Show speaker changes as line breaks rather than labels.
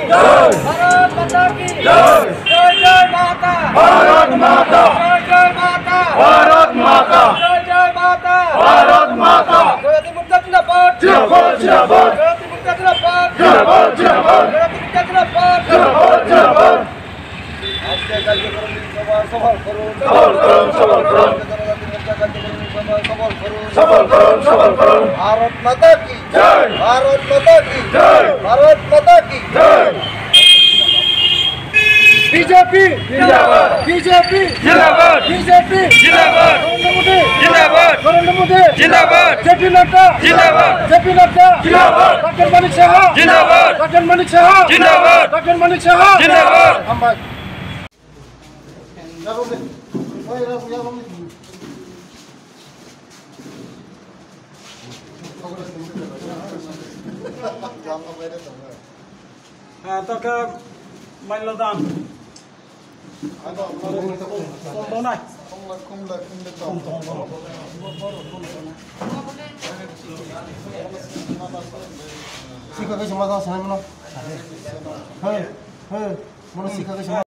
भारत माता की जय जय माता भारत माता जय माता भारत माता जय माता भारत माता ज्योति मुक्ता जिंदाबाद जिंदाबाद जिंदाबाद ज्योति मुक्ता जिंदाबाद जिंदाबाद जिंदाबाद ज्योति मुक्ता जिंदाबाद जिंदाबाद जिंदाबाद आज के कार्यक्रम सफल करो भारत माता की जय भारत माता की जय भारत माता की जय बीजेपी जिंदाबाद बीजेपी जिंदाबाद बीजेपी जिंदाबाद नरेंद्र मोदी जिंदाबाद जेपी नड्डा जिंदाबाद जेपी नड्डा जिंदाबाद डॉक्टर मानिक शाह जिंदाबाद डॉक्टर मानिक शाह जिंदाबाद डॉक्टर मानिक शाह जिंदाबाद हम भाई taka Mailadan Sika ke sama sama sana mana? Hei, mana sika ke sama?